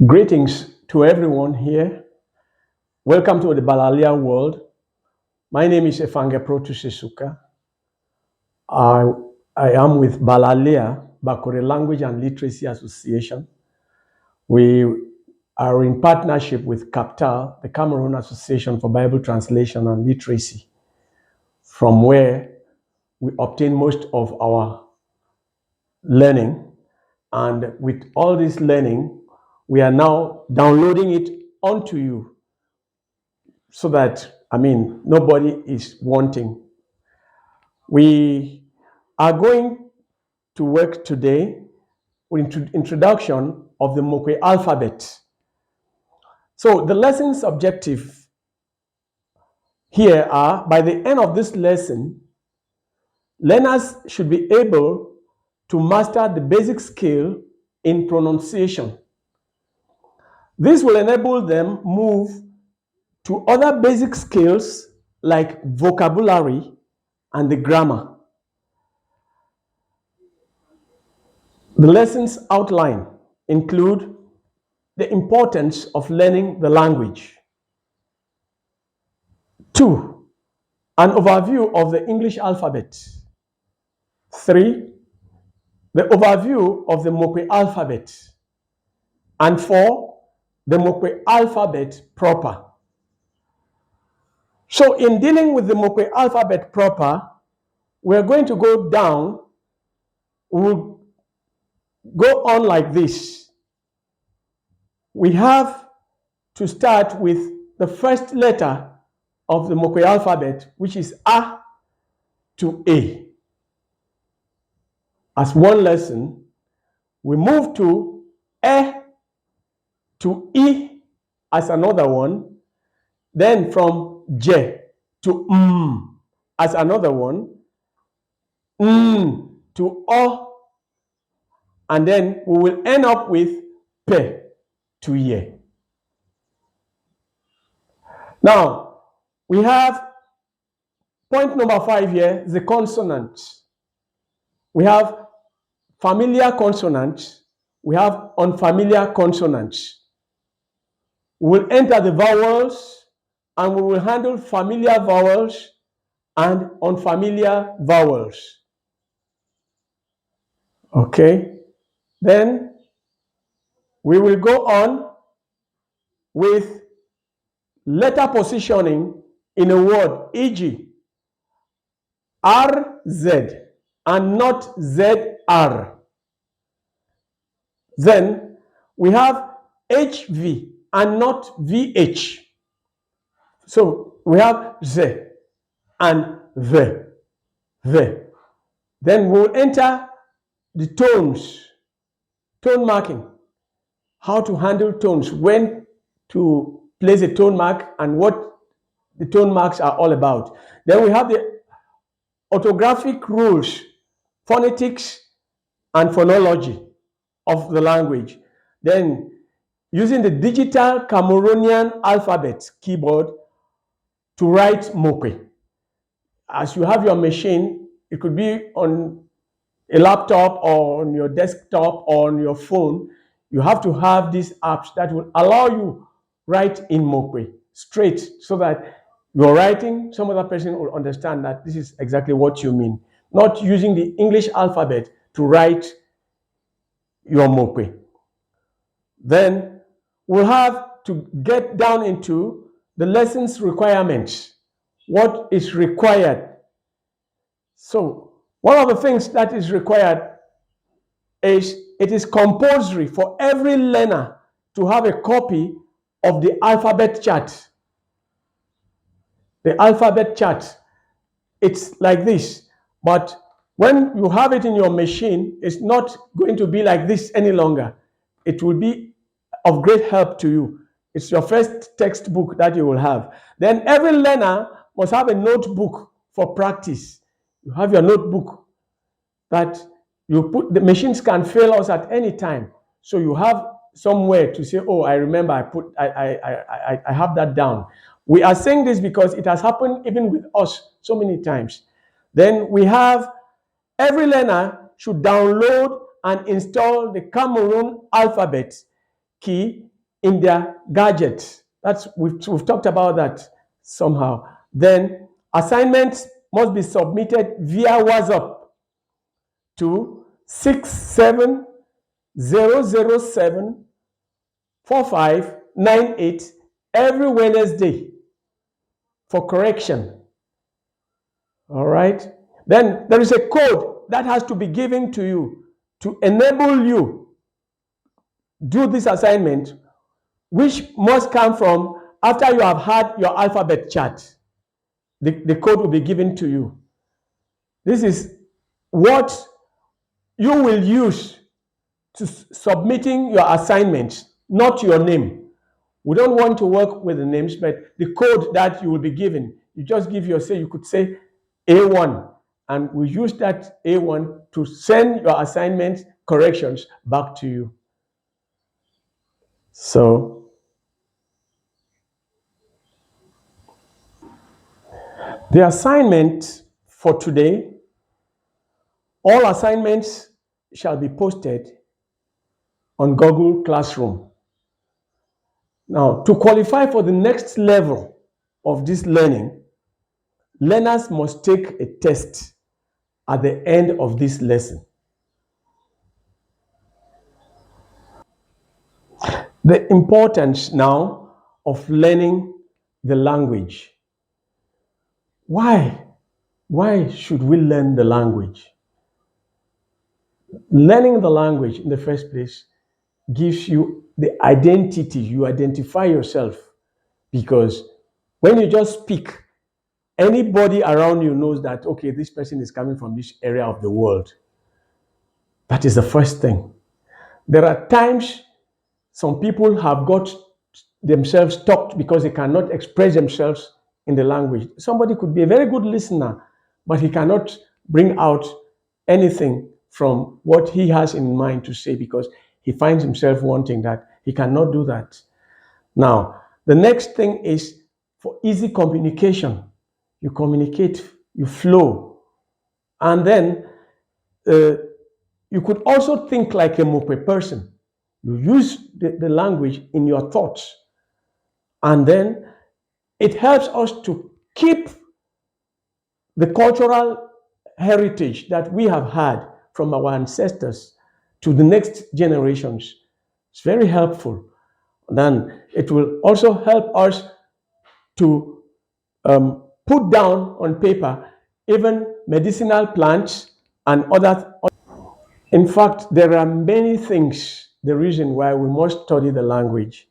Greetings to everyone here. Welcome to the Balalia world. My name is Efange Esuka. I, I am with Balalia, Bakore Language and Literacy Association. We are in partnership with CAPTAL, the Cameroon Association for Bible Translation and Literacy, from where we obtain most of our learning. And with all this learning, we are now downloading it onto you so that, nobody is wanting. We are going to work today with introduction of the Mòkpè alphabet. So the lesson's objective here are, by the end of this lesson, learners should be able to master the basic skill in pronunciation. This will enable them move to other basic skills like vocabulary and the grammar. The lessons outline include the importance of learning the language. 2, an overview of the English alphabet. 3, the overview of the Mòkpè alphabet. And 4, the Mòkpè alphabet proper. So in dealing with the Mòkpè alphabet proper, we're going to go down, we'll go on like this. We have to start with the first letter of the Mòkpè alphabet, which is A to A. As one lesson, we move to E to E as another one, then from J to as another one, to O, and then we will end up with P to Ye. Now, we have point number 5 here, the consonants. We have familiar consonants, we have unfamiliar consonants. We will enter the vowels and we will handle familiar vowels and unfamiliar vowels. Okay, then we will go on with letter positioning in a word, e.g., RZ and not ZR. Then we have HV and not VH. So we have Z and the. Then we'll enter the tones, tone marking, how to handle tones, when to place a tone mark and what the tone marks are all about. Then we have the orthographic rules, phonetics and phonology of the language. Then using the digital Cameroonian alphabet keyboard to write Mòkpè. As you have your machine, it could be on a laptop or on your desktop or on your phone. You have to have these apps that will allow you write in Mòkpè straight, so that you're writing, some other person will understand that this is exactly what you mean. Not using the English alphabet to write your Mòkpè. Then we'll have to get down into the lesson's requirements. What is required? So one of the things that is required is it is compulsory for every learner to have a copy of the alphabet chart. The alphabet chart, it's like this, but when you have it in your machine, it's not going to be like this any longer. It will be of great help to you. It's your first textbook that you will have. Then every learner must have a notebook for practice. You have your notebook that you put, the machines can fail us at any time. So you have somewhere to say, oh, I remember I have that down. We are saying this because it has happened even with us so many times. Then we have, every learner should download and install the Cameroon alphabet key in their gadgets. We've talked about that somehow. Then assignments must be submitted via WhatsApp to 670074598 every Wednesday for correction. All right. Then there is a code that has to be given to you to enable you do this assignment, which must come from after you have had your alphabet chart. The code will be given to you. This is what you will use to submitting your assignment, not your name. We don't want to work with the names, but the code that you will be given, you just give you could say A1, and we use that A1 to send your assignment corrections back to you. So the assignment for today, all assignments shall be posted on Google Classroom. Now, to qualify for the next level of this learning, learners must take a test at the end of this lesson. The importance now of learning the language. Why? Why should we learn the language? Learning the language in the first place gives you the identity. You identify yourself because when you just speak, anybody around you knows that, okay, this person is coming from this area of the world. That is the first thing. There are times some people have got themselves stopped because they cannot express themselves in the language. Somebody could be a very good listener, but he cannot bring out anything from what he has in mind to say because he finds himself wanting that. He cannot do that. Now, the next thing is for easy communication. You communicate, you flow. And then you could also think like a Mòkpè person. You use the language in your thoughts. And then it helps us to keep the cultural heritage that we have had from our ancestors to the next generations. It's very helpful. Then it will also help us to put down on paper even medicinal plants and other. In fact, there are many things, the reason why we must study the language.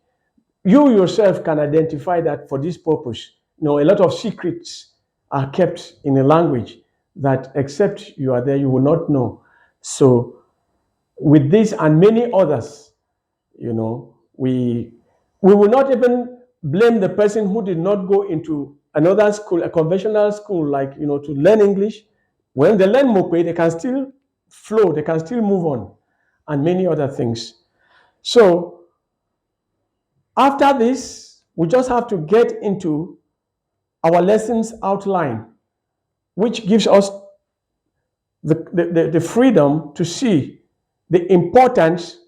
You yourself can identify that for this purpose. You know, a lot of secrets are kept in a language that except you are there, you will not know. So with this and many others, you know, we will not even blame the person who did not go into another school, a conventional school, like, you know, to learn English. When they learn Mòkpè, they can still flow, they can still move on, and many other things. So after this, we just have to get into our lessons outline, which gives us the freedom to see the importance.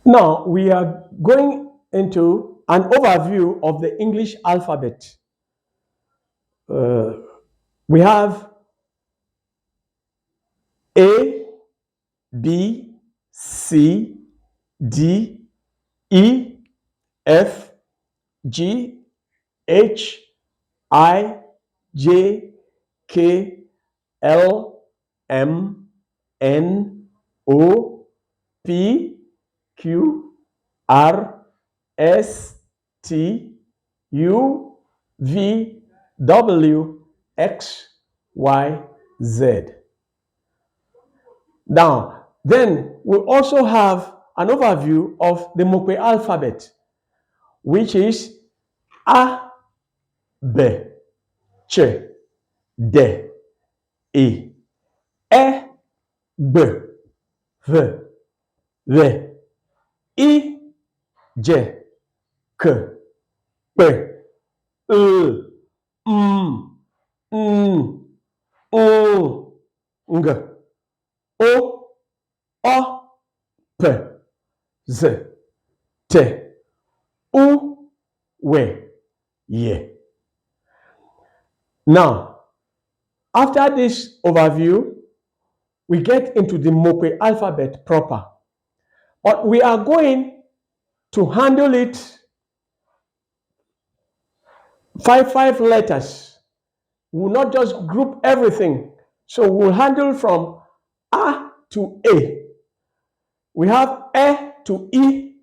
Now, we are going into an overview of the English alphabet. We have A, B, C, D, E, F, G, H, I, J, K, L, M, N, O, P, Q, R, S, T, U, V, W, X, Y, Z. Now, then we also have an overview of the Mòkpè alphabet, which is A, B, Ch, D, E, E, B, V, W, I, J, K, P, L, M, N, O, G, O, O, P, z, t, u, we, ye. Now, after this overview, we get into the Mòkpè alphabet proper. But we are going to handle it five letters. We will not just group everything. So we'll handle from A to A. We have E to E.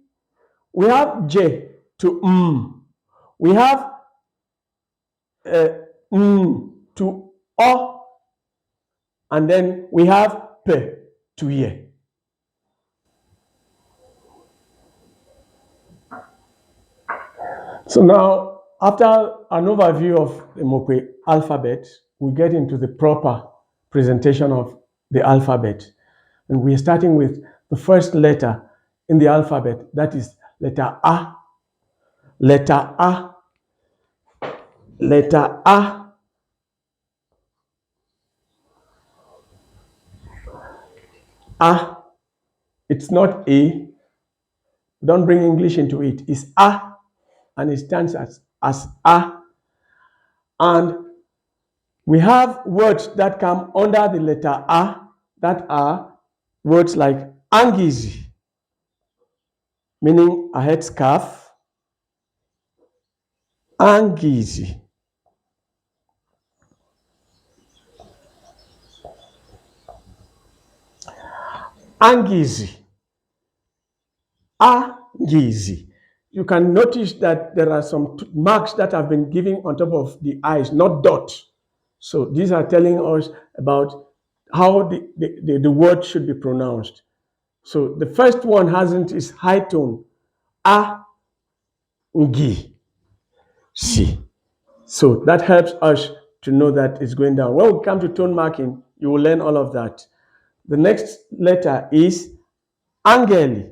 We have J to M. We have N to O. And then we have P to Ye. So now, after an overview of the Mòkpè alphabet, we get into the proper presentation of the alphabet. And we're starting with the first letter in the alphabet, that is letter A. Letter A. Letter A. A. It's not A. Don't bring English into it. It's A, and it stands as A. And we have words that come under the letter A that are words like angizi, meaning a headscarf. Angizi. Angizi. Angizi. You can notice that there are some marks that have been given on top of the eyes, not dots. So these are telling us about how the word should be pronounced. So the first one hasn't is high tone. A, ngi, si. So that helps us to know that it's going down. When we come to tone marking, you will learn all of that. The next letter is angeli.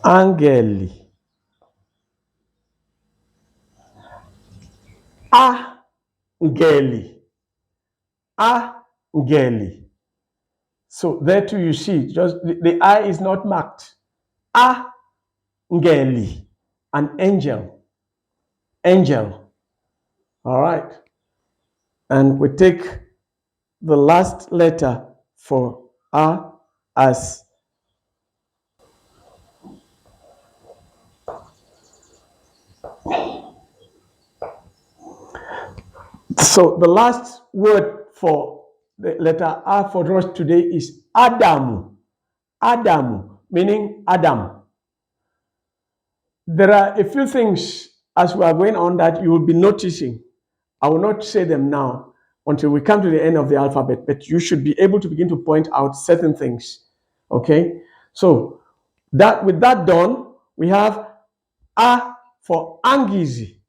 Angeli. Angeli. Angeli. So there too you see, just the I is not marked. Angeli, an angel. Angel. All right. And we take the last letter for A as so the last word for the letter A for us today is Adamu. Adamu, meaning Adam. There are a few things as we are going on that you will be noticing. I will not say them now until we come to the end of the alphabet, but you should be able to begin to point out certain things. Okay? So that with that done, we have A for Angizi,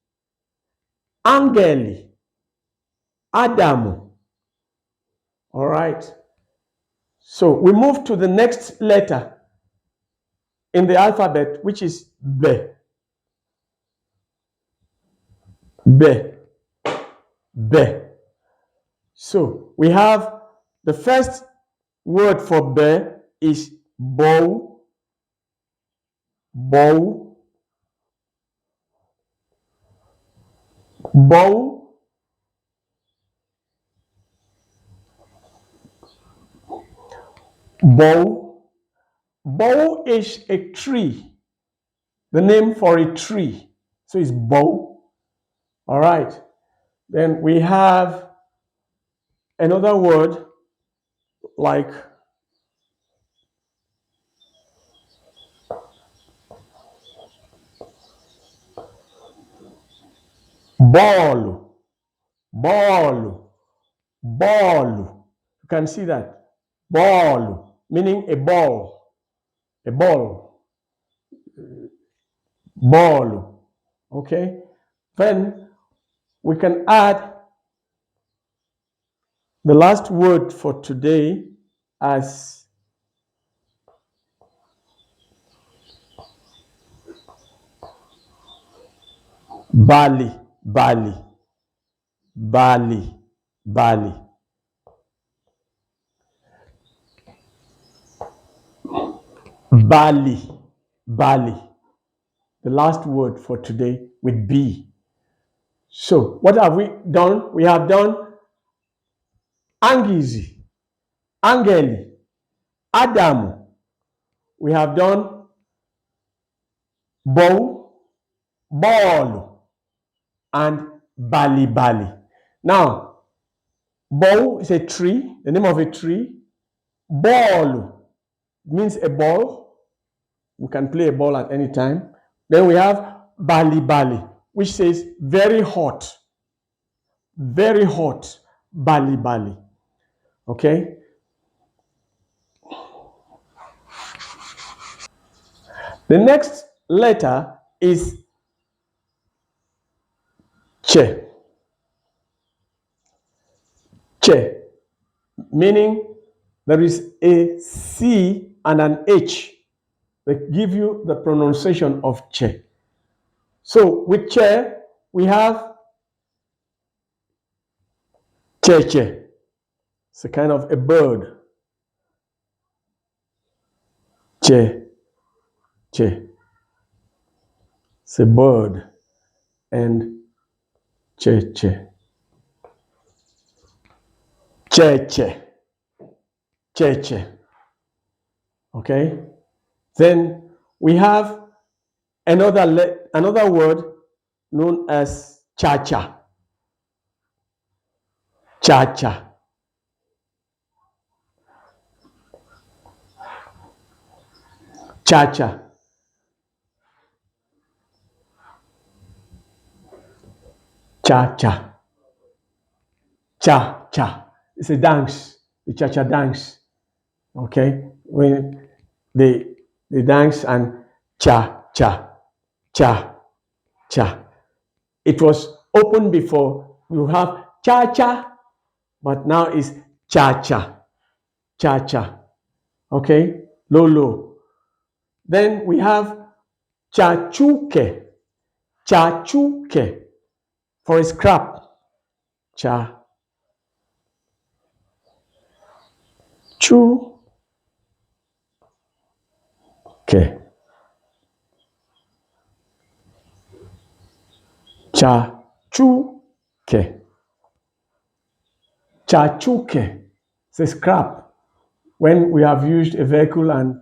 Angeli, Adamu. All right. So we move to the next letter in the alphabet, which is B. B. B. So we have the first word for B is bow, bow, bow, bow. Bow is a tree, the name for a tree. So it's bow. All right. Then we have another word like ball, ball, ball. You can see that. Ball, meaning a ball, a ball, ball. Okay. Then we can add the last word for today as Bali, Bali, Bali, Bali. Bali. Bali. The last word for today with B. So, what have we done? We have done Angizi, Angeli, Adamu. We have done Bow, Ball, and Bali Bali. Now, Bow is a tree, the name of a tree. Ball means a ball. We can play a ball at any time. Then we have Bali Bali, which says very hot, Bali Bali. Okay? The next letter is Che. Che, meaning there is a C and an H that give you the pronunciation of Che. So with Che, we have Che Che. It's a kind of a bird. Che Che. It's a bird. And Che Che. Che Che. Che Che. Okay? Then we have another word known as Cha Cha. Cha Cha. Cha Cha. Cha Cha. Cha Cha. It's a dance, the Cha Cha dance. Okay? When they dance and Cha Cha. Cha Cha. It was open before. You have Cha Cha, but now it's Cha Cha. Cha Cha. Okay? Low, low. Then we have Chachuke. Chachuke for a scrap. Cha Chu Ke. Chachuke. Chachuke. It's a scrap. When we have used a vehicle and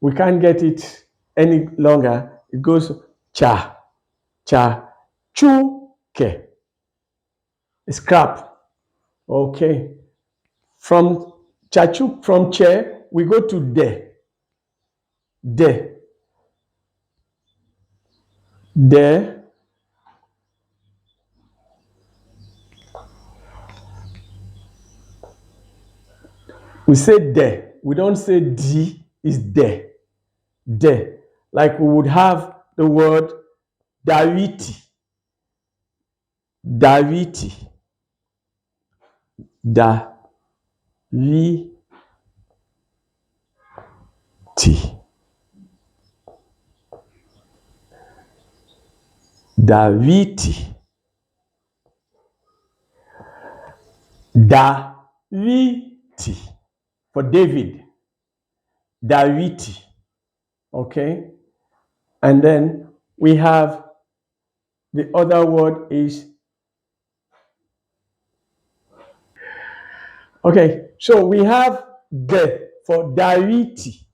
we can't get it any longer, it goes cha, cha, chuke. Scrap. Okay. From chachuk, from che, we go to de. De. De. We say de. We don't say d, it's de. De. Like we would have the word Daviti. Daviti. Daviti. Daviti. Daviti. For David. Daviti. Okay? And then we have the other word is. Okay, so we have the for Daviti.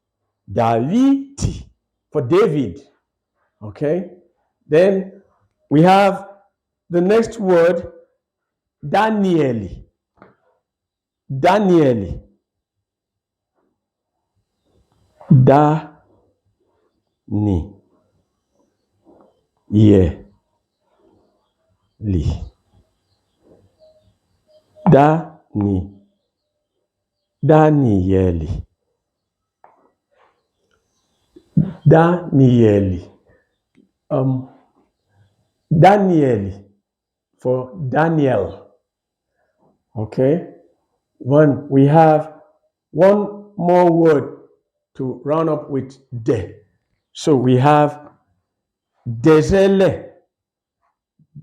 Daviti for David. Okay? Then we have the next word, Danieli. Danieli. Da-ni. Ye. Li. Da-ni. Danieli. Danieli. Danieli for Daniel. Okay? We have one more word to round up with de. So we have desele.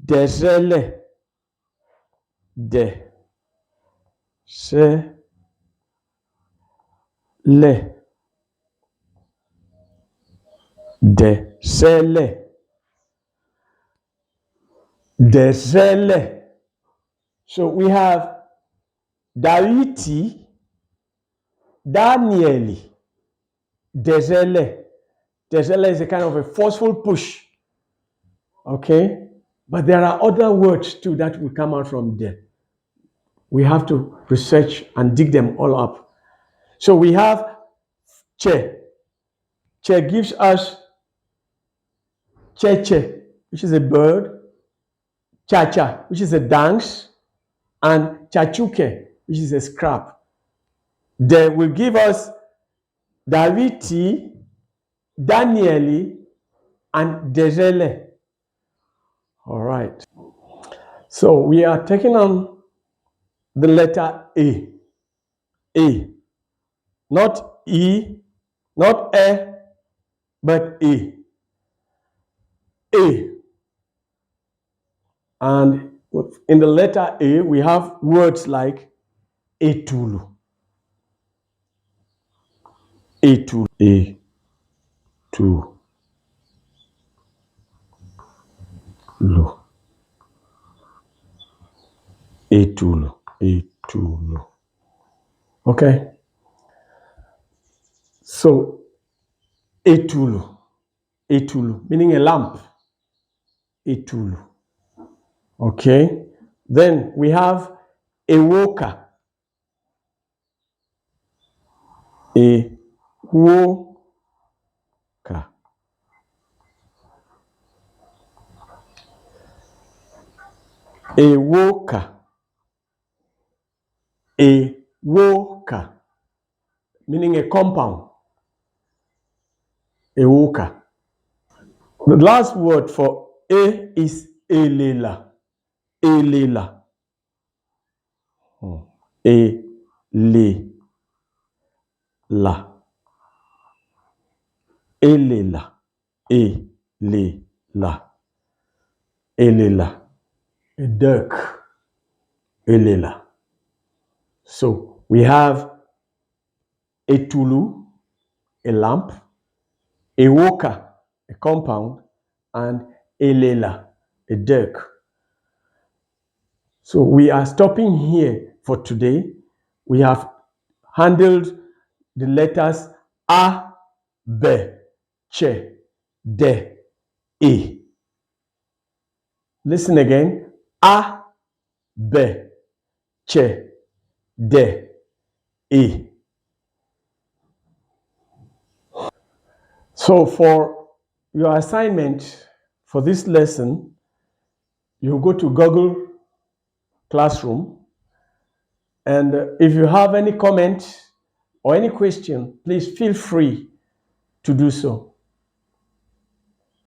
Desele. De. Se. Le. Desele. Desele. So we have Dawiti, Danieli, Desele. Desele is a kind of a forceful push. Okay? But there are other words too that will come out from there. We have to research and dig them all up. So we have Che. Che gives us Cheche, which is a bird, Cha-cha, which is a dance, and Chachuke, which is a scrap. They will give us Daviti, Danieli, and Dezele. All right. So we are taking on the letter A. A. Not E, not E, but A. A. And in the letter A, we have words like Etulu. Etulu. Etulu. Etulu. Etulu. Okay. So Etulu. Etulu, meaning a lamp. Etulu. Okay. Then we have Ewoka. Ewoka. Ewoka. Ewoka. Meaning a compound. Ewoka. The last word for A is Elela. Elela. Elela. Elela. Elela. Elela. A dirk. Elela. So we have Etulu, a lamp, Ewoka, a compound, and Elela, a dirk. So we are stopping here for today. We have handled the letters A, B, Che, D, E. Listen again. A, B, Che, D, E. So for your assignment for this lesson, you go to Google Classroom, and if you have any comment or any question, please feel free to do so.